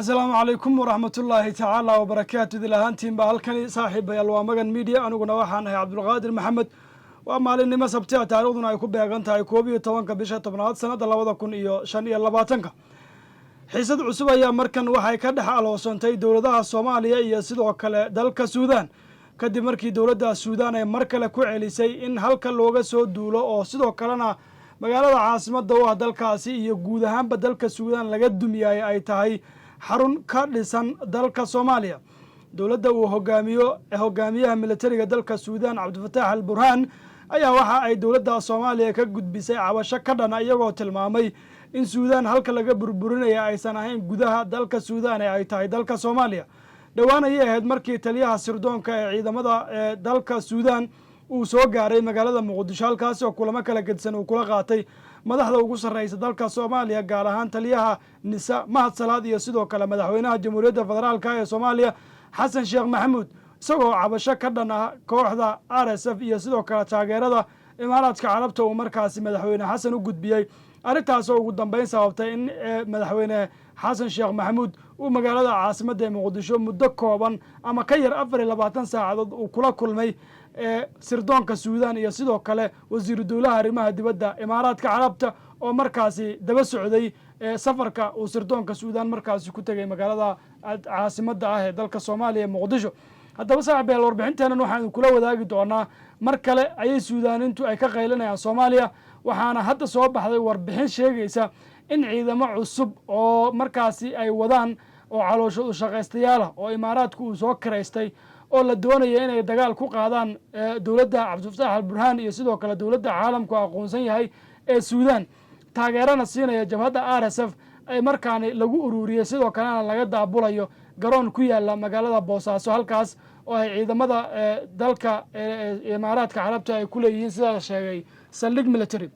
السلام عليكم ورحمة الله تعالى وبركاته ذي لهانتين بهالكني صاحب يلوامجن ميديا أنا قلنا وحنا عبد القادر محمد وأما لأني ما سبتها تعرضنا يكون بيجنتها يكوبي وطبعا كبيشة طبنات سنة الله وذا كون إياه شان يلا باتنك حسد عصبة يا مركن وحي كده على وصنتي دولة الصومالية يسد وكلا دلك السودان كدي مركي دولة السودان مركل كوعلي سي إن هالك اللوجا سود دولة أو سد وكلنا magaalada caasimada waa dalkaasi iyo guud ahaanba dalka Suudaan laga dumiyay ay tahay xarun ka dhisan dalka Soomaaliya dawladda uu hogaamiyaha militariga dalka Suudaan Cabdulfataax al-Burhaan ayaa waxa ay dawladda Soomaaliya ka gudbisay cabasho ka dhan iyagoo tilmaamay in Suudaan halka laga burburinayo aysan ahayn gudaha dalka Suudaan ay tahay dalka Soomaaliya dhawaan ay ahayd markii taliyaha sirdoonka ee ciidamada dalka Suudaan uu soo gaaray magaalada Muqdisho halkaas oo kulamo kala gedsan uu kula qaatay madaxda ugu sarreeyay dalka Soomaaliya gaar ahaan taliyaha nisa Mahad Salaad iyo sidoo kale madaxweynaha Jamhuuriyadda Federaalka ee Soomaaliya Xasan Sheekh Maxamuud isagoo cabasho ka dhan ah kooxda RSF iyo sidoo kale taageerada Imaaraadka Carabta uu markaasi madaxweyne Xasan u gudbiyay arrintaas oo ugu dambeyn sababtay in madaxweyne Xasan Sheekh Maxamuud uu magaalada caasimada Muqdisho muddo kooban ama ka yar 24 saacadood uu kula kulmay sirdoonka Suudaan iyo sidoo kale wasiir dawlaha arrimaha dibadda Imaaraadka Carabta oo markaasi daba socday safarka uu sirdoonka Suudaan markaasi ku tagay magaalada caasimada ah ee dalka Soomaaliya Muqdisho haddaba saaxiibayaal warbixinteena waxaan kula wadaagi doonaa mar kale ayay Suudaanintu ay ka qaylinayaan Soomaaliya waxaana hadda soo baxday warbixin sheegaysa in ciidamo cusub oo markaasi ay wadaan oo caloosho u shaqaystayaal oo Imaaraadku uu soo kireystay oo la doonayo inay dagaal ku qaadaan dawladda Cabdulfataax al-Burhaan iyo sidoo kale dawladda caalamku aqoonsan yahay ee Suudaan taageerana siinaya jabhadda RSF ay markaan lagu ururiyay sidoo kalena laga daabulayo garoon ku yaala magaalada Boosaaso halkaas oo ay ciidamada dalka Imaaraadka Carabta ay ku leeyihiin sida sheegay saldhig military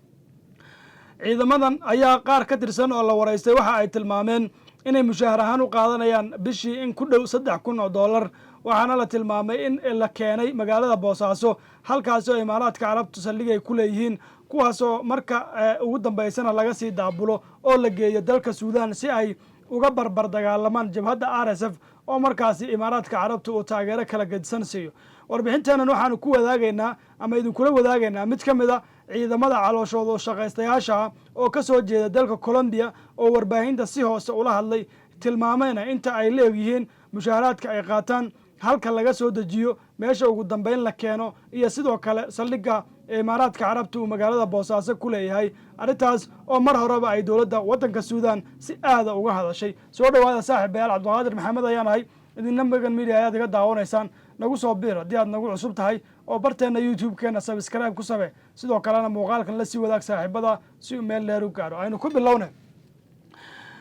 ciidamadan ayaa qaar ka tirsan oo la wareystay waxa ay tilmaameen inay mushaar ahaan u qaadanayaan bishii in ku dhow $3,000 waxaana la tilmaamay in la keenay magaalada Boosaaso halkaas oo Imaaraadka Carabtu saldhigay ku leeyihiin kuwaas oo marka ugu dambeysana laga sii daabulo oo la geeyo dalka Suudaan si ay uga barbar dagaalamaan jabhadda RSF oo markaasi Imaaraadka Carabtu uu taageero kala gedsan siiyo warbixinteena waxaan ku wadaagaynaa ama idin kula wadaagaynaa mid kamid ah ciidamada calooshooda shaqaystayaasha oo ka soo jeeda dalka Colombia oo warbaahinta si hoose ula hadlay tilmaamayna inta ay leeyihiin mushaaraadka ay qaataan halka laga soo dejiyo meesha ugu dambeyn la keeno iyo sidoo kale saldhigga Imaaraadka Carabta uu magaalada Boosaaso ku leeyahay arrintaas oo mar horeba ay dawladda waddanka Suudaan si aad uga hadashay soo dhawaada saaxiibayaal Cabdulqaadir Maxamed ayaan ahay idinna magan media ayaad iga daawanaysaan nagu soo biir haddii aad nagu cusub tahay oo barteena YouTube-keena subscribe ku sabe sidoo kalena muuqaalkan la sii wadaag saaxiibada si meel dheer u gaaro aynu ku bilownay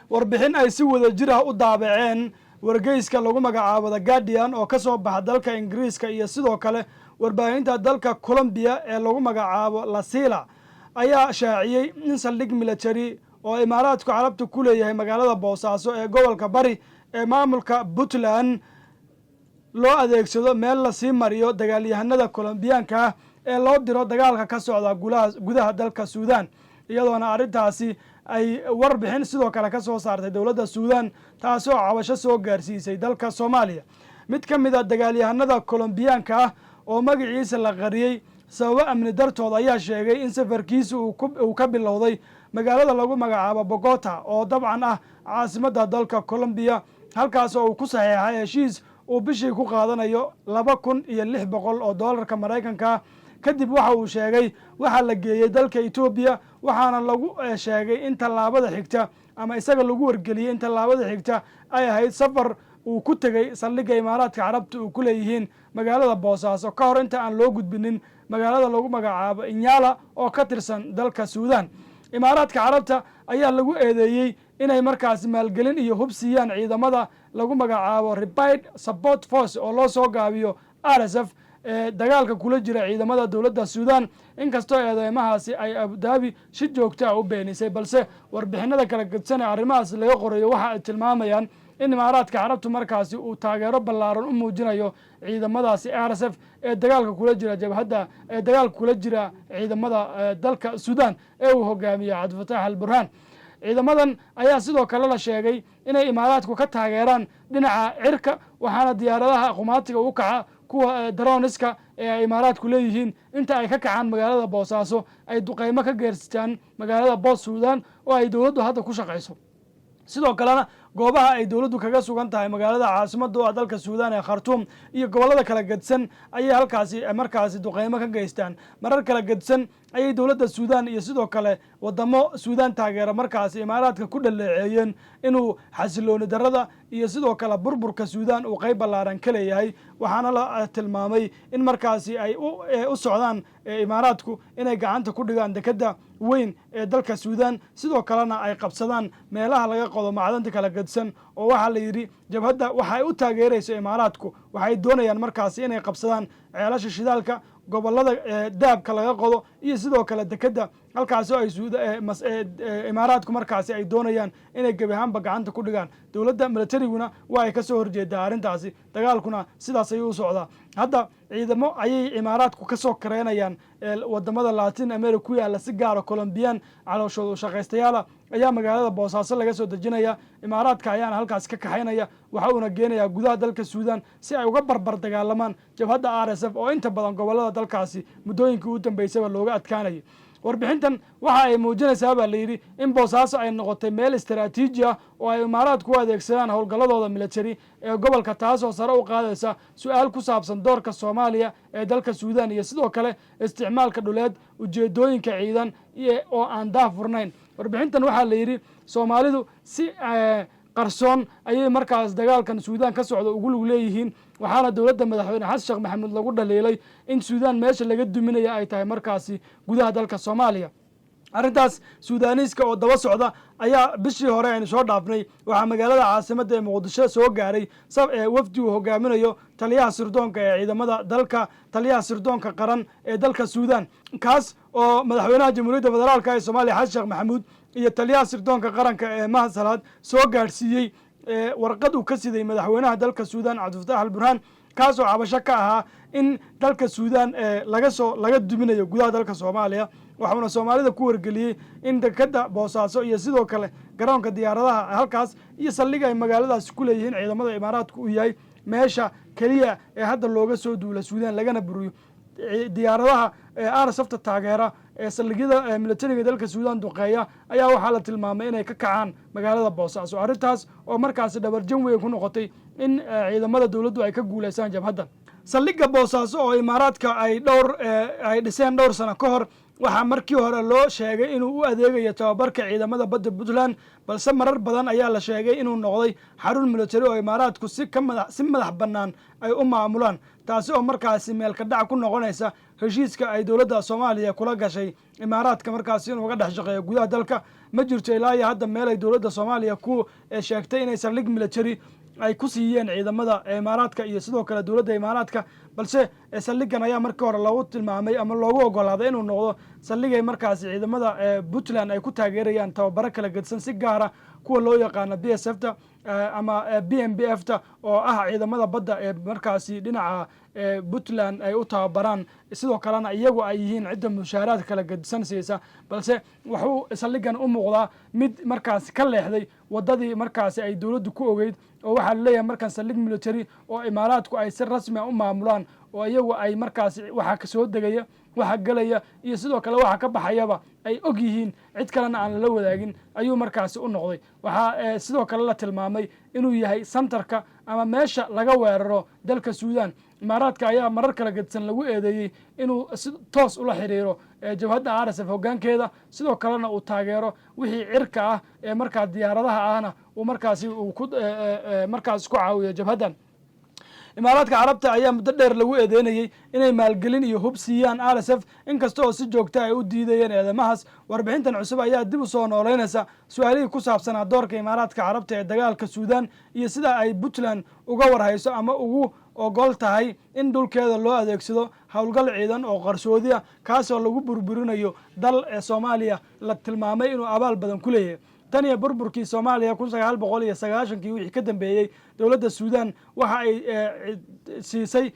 warbixin ay si wada jir ah u daabaceen wargeyska lagu magacaabo The Guardian oo ka soo baxa dalka Ingiriiska iyo sidoo kale warbaahinta dalka Colombia ee lagu magacaabo La Sila ayaa shaaciyay in saldhig military oo Imaaraadka Carabta ku leeyahay magaalada Boosaaso ee gobolka Bari ee maamulka Puntland loo adeegsado meel la sii mariyo dagaalyahanada Colombiyaanka ee loo diro dagaalka ka socda gudaha dalka Suudaan iyadoona arrintaasi ay warbixin sidoo kale ka soo saartay dawladda Suudaan taas oo cabasho soo gaarsiisay dalka Soomaaliya mid kamid ah dagaalyahanada Colombiyaanka oo magaciisa la qariyay sababo amni dartood ayaa sheegay in safarkiisu uu ka bilowday magaalada lagu magacaabo Bogota oo dabcan ah caasimada dalka Colombia halkaas oo uu ku saxeexay heshiis uu bishii ku qaadanayo $2,600 Mareykanka kadib waxa uu sheegay waxa la geeyay dalka Ethiopia waxaana lagu sheegay in talaabada xigta ama isaga lagu wargeliyay in talaabada xigta ay ahayd safar uu ku tagay saldhigga Imaaraadka Carabta uu ku leeyihiin magaalada Boosaaso ka hor inta aan loo gudbinin magaalada lagu magacaabo Inyala oo ka tirsan dalka Suudaan Imaaraadka Carabta ayaa lagu eedeeyay inay markaasi maalgelin iyo hub siiyaan ciidamada lagu magacaabo Rapid Support Force oo loo soo gaabiyo RSF dagaalka kula jira ciidamada dawladda Suudaan inkastoo eedeymahaasi ay Abu Dhabi si joogto ah u beenisay balse warbixinada kala gedsan ee arrimahaas laga qorayo waxa ay tilmaamayaan in Imaaraadka Carabtu markaasi uu taageero ballaaran u muujinayo ciidamadaasi RSF ee dagaalka kula jira jabhadda ee dagaalka kula jira ciidamada dalka Suudaan ee uu hogaamiyo Cabdulfataax al-Burhaan ciidamadan ayaa sidoo kale la sheegay inay imaaraadku ka taageeraan dhinaca cirka waxaana diyaaradaha qumaatiga u kaca kuwa daroniska ee ay imaaraadku leeyihiin inta ay ka kacaan magaalada boosaaso ay duqeymo ka geerstaan magaalada boos suudan oo ay dowladdu hadda ku shaqayso sidoo kalena goobaha ay dowladdu kaga sugan tahay magaalada caasimadda oo dalka suudan ee khartuum iyo gobollada kala gedsan ayay halkaasi markaasi duqeymo ka geystaan marar kala gedsan ayay dowladda suudan iyo sidoo kale wadamo suudan taageera markaasi imaaraadka ku dhaleeceeyeen inuu xasilooni darada iyo sidoo kale burburka suudan uu qayb ballaaran ka leeyahay waxaana la tilmaamay in markaasi ay u socdaan imaaraadku inay gacanta ku dhigaan dekeda weyn ee dalka suudan sidoo kalena ay qabsadaan meelaha laga qodo macdanta kala gedsan oo waxaa la yidhi jabhadda waxa ay u taageerayso imaaraadku waxay doonayaan markaasi inay qabsadaan ceelasha shidaalka gobollada daabka laga qodo iyo sidoo kale dekeda halkaasi oo ay imaaraadku markaasi ay doonayaan inay gebi ahaanba gacanta ku dhigaan dowladda militariguna waa ay ka soo horjeedaa arrintaasi dagaalkuna sidaas ayuu u socdaa hadda ciidamo ayay imaaraadku ka soo kareynayaan wadamada latin america ku yaala si gaara colombiyan calooshooda u shaqaystayaala ayaa magaalada boosaaso laga soo dejinaya imaaraadka ayaana halkaasi ka kaxaynaya waxa uuna geenayaa gudaha dalka suudan si ay uga barbar dagaalamaan jabhadda RSF oo inta badan gobollada dalkaasi muddooyinkii u dambeysaba looga adkaanayay warbixintan waxa ay muujinaysaa baa la yidhi in boosaaso ay noqotay meel istaraatiiji ah oo ay imaaraadku u adeegsadaan howlgalladooda military ee gobolka taasoo sare u qaadaysa su-aal ku saabsan doorka soomaaliya ee dalka suudan iyo sidoo kale isticmaalka dhuleed ujeedooyinka ciidan oo aan daahfurnayn warbixintan waxaa la yidhi soomaalidu si qarsoon ayay markaas dagaalkan suudan ka socda ugu lug leeyihiin waxaana dowladda madaxweyne xasan sheekh maxamuud lagu dhaliilay in suudan meesha laga duminaya ay tahay markaasi gudaha dalka soomaaliya arrintaas suudaniiska oo daba socda ayaa bishii hore aynu soo dhaafnay waxaa magaalada caasimadda ee muqdisho soo gaaray wafdi uu hogaaminayo taliyaha sirdoonka ee ciidamada dalka taliyaha sirdoonka qaran ee dalka suudan kaas oo madaxweynaha jamhuuriyadda federaalk ee soomaaliya xasan sheekh maxamuud iyo taliyaha sirdoonka qaranka ee mahad salaad soo gaadhsiiyey warqad uu ka siday madaxweynaha dalka suudan cabdifatax al burhaan kaasoo cabasho ka ahaa in dalka suudan laga duminayo gudaha dalka soomaaliya waxuuna soomaalida ku wargeliyey in dekeda boosaaso iyo sidoo kale garoonka diyaaradaha halkaas iyo saldhiga ay magaaladaasi ku leeyihiin ciidamada imaaraadku uu yahay meesha keliya ee hadda looga soo duula suudan lagana buriyo diyaaradaha RSFta taageera ee saldhigyada militariga dalka suudan duqeeya ayaa waxaa la tilmaamay inay ka kacaan magaalada boosaaso arrintaas oo markaasi dhabarjan weyn ku noqotay in ciidamada dowladdu ay ka guulaysaan jabhaddan saldhigga boosaaso oo imaaraadka ay dhiseen dhowr sano ka hor waxaa markii hore loo sheegay inuu u adeegayo tababarka ciidamada badda puntland balse marar badan ayaa la sheegay inuu noqday xarun military oo imaaraadku si madax bannaan ay u maamulaan taasi oo markaasi meelka dhac ku noqonaysa heshiiska ay dowladda soomaaliya kula gashay imaaraadka markaasi inuu uga dhex shaqeeyo gudaha dalka ma jirto ilaa iyo hadda meel ay dowladda soomaaliya ku sheegtay inay saldhig military ay ku siiyeen ciidamada imaaraadka iyo sidoo kale dowladda imaaraadka balse saldhigan ayaa markii hore loogu tilmaamay ama loogu ogolaaday inuu noqdo saldhigay markaasi ciidamada puntland ay ku taageerayaan tababaro kala gedsan si gaara kuwa loo yaqaano BSFta ama BMBFta oo ah ciidamada badda ee markaasi dhinaca puntland ay u tababaraan sidoo kalena iyagu ay yihiin cidda mushaaraad kala gedsan siisa balse wuxuu saldhigan u muuqdaa mid markaasi ka leexday wadadii markaasi ay dowladdu ku ogeyd oo waxaa laleeyahay markan saldhig military oo imaaraadku ay si rasmi a u maamulaan oo iyagu ay markaasi waxa ka soo degaya waxa gelaya iyo sidoo kale waxa ka baxayaba ay og yihiin cid kalena aan lala wadaagin ayuu markaasi u noqday waxaa sidoo kale la tilmaamay inuu yahay santarka ama meesha laga weeraro dalka suudan imaaraadka ayaa marar kala gedsan lagu eedeeyey inuu si toos ula xiriiro jabhadda RSF hoggaankeeda sidoo kalena uu taageero wixii cirka ah ee markaa diyaaradaha ahna uu markaasi markaas ku caawiyo jabhaddan imaaraadka carabta ayaa muddo dheer lagu eedeynayey inay maalgelin iyo hub siiyaan RSF inkasta oo si joogta ay u diidayeen eedamahaas warbixintan cusub ayaa dib u soo nooleynaysa su-aalihii ku saabsanaa doorka imaaraadka carabta ee dagaalka suudan iyo sida ay puntland uga warhayso ama ugu ogol tahay in dhulkeeda loo adeegsado howlgal ciidan oo qarsoodi ah kaasoo lagu burburinayo dal ee soomaaliya la tilmaamay inuu abaal badan ku leeyahay tan iyo burburkii soomaaliya 1990kii wixii ka dambeeyey dowladda suudan waxa ay siisay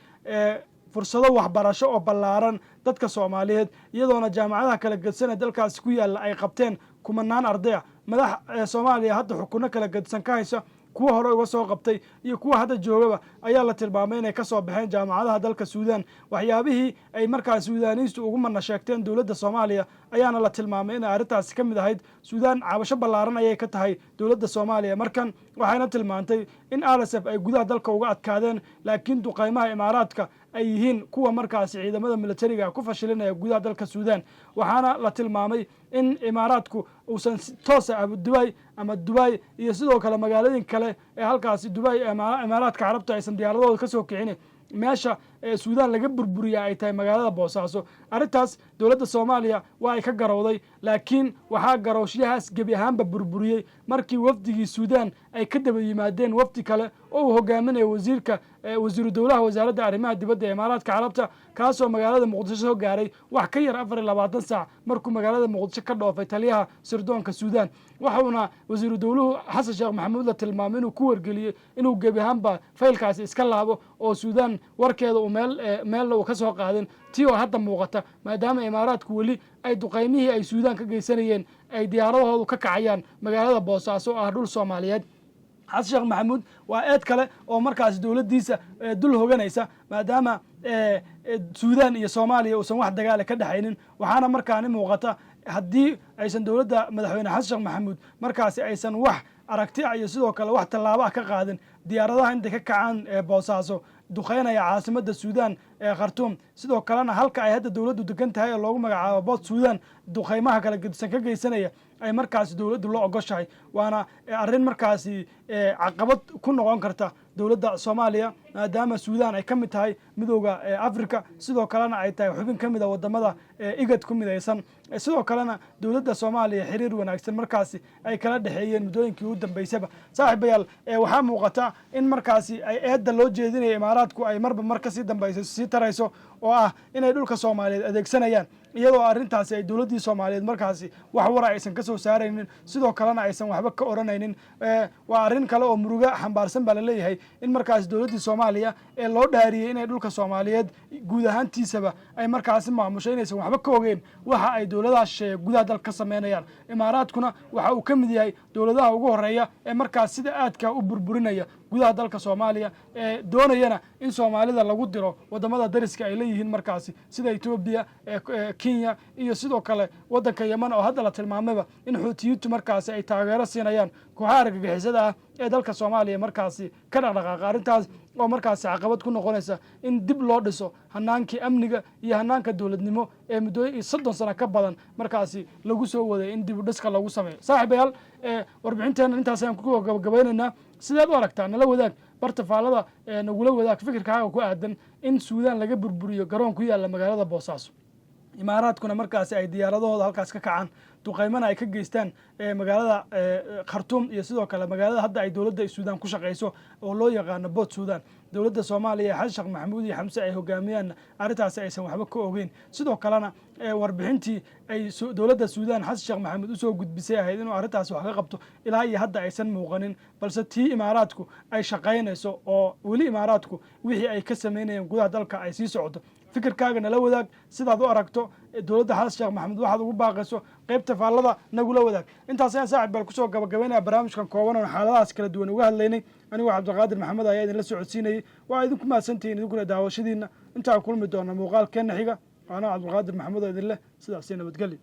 fursado waxbarasho oo ballaaran dadka soomaaliyeed iyadoona jaamacadaha kala gedsan ee dalkaasi ku yaalla ay qabteen kumanaan ardaya madax soomaaliya hadda xukuno kala gedisan ka haysa kuwa hore uga soo qabtay iyo kuwa hadda joogaba ayaa la tilmaamay inay ka soo baxeen jaamacadaha dalka suudaan waxyaabihii ay markaas suudaaniyistu ugu mana sheegteen dowladda soomaaliya ayaana la tilmaamay inay arrintaasi ka mid ahayd suudaan cabasho ballaaran ayay ka tahay dowladda soomaaliya markan waxayna tilmaantay in rsf ay gudaha dalka uga adkaadeen laakiin duqaymaha imaaraadka ay yihiin kuwa markaasi ciidamada militariga ku fashilinaya gudaha dalka suudaan waxaana la tilmaamay in imaaraadku uusan toosa abudubay ama dubay iyo sidoo kale magaalooyin kale ee halkaasi dubay imaaraadka carabta aysan diyaaradooda ka soo kicin meesha suudaan laga burburiya ay tahay magaalada boosaaso arrintaas dowladda soomaaliya waa ay ka garowday laakiin waxaa garowshyahaas gebi ahaanba burburiyey markii wafdigii suudaan ay ka daba yimaadeen wafdi kale oo uu hogaaminaya wasiiru dowlaha wasaaradda arrimaha dibadda ee imaaraadka carabta kaasoo magaalada muqdisho soo gaaray wax ka yar 24 saac markuu magaalada muqdisho ka dhoofay taliyaha sirdoonka suudaan waxauna wasiiru dowluhu xasan sheekh maxamuud la tilmaamay inuu ku wargeliyey inuu gebi ahaanba faylkaasi iska laabo oo suudaan warkeeda uu meelna uu ka soo qaadin tii oo hadda muuqata maadaama imaaraadku weli ay duqaymihii ay suudaan ka geysanayeen ay diyaaradahoodu ka kacayaan magaalada boosaaso oo ah dhul soomaaliyeed xasan sheekh maxamuud waa eed kale oo markaas dowladdiisa dul hoganaysa maadaama suudaan iyo soomaaliya uusan wax dagaala ka dhexaynin waxaana markaani muuqata haddii aysan dowladda madaxweyne xasan sheekh maxamuud markaasi aysan wax aragti iyo sidoo kale wax tallaabo ah ka qaadin diyaaradaha intay ka kacaan boosaaso duqeynaya caasimadda suudaan ee khartuum sidoo kalena halka ay hadda dowladdu degan tahay oo loogu magacaabo bood suudaan duqeymaha kala gedisan ka geysanaya ay markaasi dowladdu la ogoshahay waana arrin markaasi caqabad ku noqon karta dowladda soomaaliya maadaama suudaan ay ka mid tahay midooda africa sidoo kalena ay tahay xubin ka mid a wadamada igad ku midaysan sidoo kalena dowladda soomaaliya xiriir wanaagsan markaasi ay kala dhexeeyeen muddooyinkii u dambeysaba saaxiibayaal waxaa muuqata in markaasi ay eedda loo jeedinaya imaaraadku ay marba mar kasii dambayso sii tarayso oo ah inay dhulka soomaaliyeed adeegsanayaan iyadoo arrintaasi ay dowladdii soomaaliyeed markaasi wax wara aysan ka soo saaraynin sidoo kalena aysan waxba ka odhanaynin waa arrin kale oo muruga xambaarsan baa laleeyahay in markaasi dowladdii soomaaliya ee loo dhaariyey inay dhulka soomaaliyeed guud ahaantiisaba ay markaasi maamusho inaysan waxba ka ogeen waxa ay dowladaha shisheeye gudaha dalka ka samaynayaan imaaraadkuna waxa uu ka mid yahay dowladaha ugu horeeya ee markaas sida aadka u burburinaya gudaha dalka soomaaliya ee doonayana in soomaalida lagu diro wadamada dariska ay leeyihiin markaasi sida etoobiya kenya iyo sidoo kale wadanka yeman oo hadda la tilmaamayba in xuutiyiintu markaasi ay taageero siinayaan kooxaha argagixisada ah ee dalka soomaaliya markaasi ka dhaqdhaqaaqa arrintaas oo markaasi caqabad ku noqonaysa in dib loo dhiso hanaankii amniga iyo hanaanka dowladnimo ee muddooyin 30 sano ka badan markaasi lagu soo waday in dib u dhiska lagu sameeyo saaxiibayaal warbixinteena intaas ayaan ku gabagabaynaynaa sidaad u aragtaa nala wadaag barta faalada nagula wadaag fikirkaaga ku aadan in suudaan laga burburiyo garoon ku yaalla magaalada boosaaso imaaraadkuna markaasi ay diyaaradahooda halkaas ka kacaan duqaymana ay ka geystaan magaalada khartuum iyo sidoo kale magaalada hadda ay dowladda suudaan ku shaqayso oo loo yaqaano bood suudaan dowladda soomaaliya xasan sheekh maxamuud iyo xamse ay hogaamiyaan arrintaasi aysan waxba ka ogeyn sidoo kalena warbixintii ay dowladda suudaan xasan sheekh maxamuud usoo gudbisay ahayd inuu arrintaasi wax ka qabto ilaa iyo hadda aysan muuqanin balse tii imaaraadku ay shaqaynayso oo weli imaaraadku wixii ay ka samaynayeen gudaha dalka ay sii socdo fikirkaaga nala wadaag sidaad u aragto dowladda xasan sheekh maxamuud waxaad ugu baaqayso qaybta faallada nagula wadaag intaas ayaan saaxib bal kusoo gabagabaynaya barnaamijkan kooban oon xaaladahaas kala duwan uga hadlaynay anigoo cabdiqaadir maxamed ayaa idinla socodsiinayay waa idinku mahadsantihiin idinkuna daawashadiina intaan kulmi doona muuqaalkeenna xiga waana cabdiqaadir maxamed oo idin leh sidaasi nabadgelyo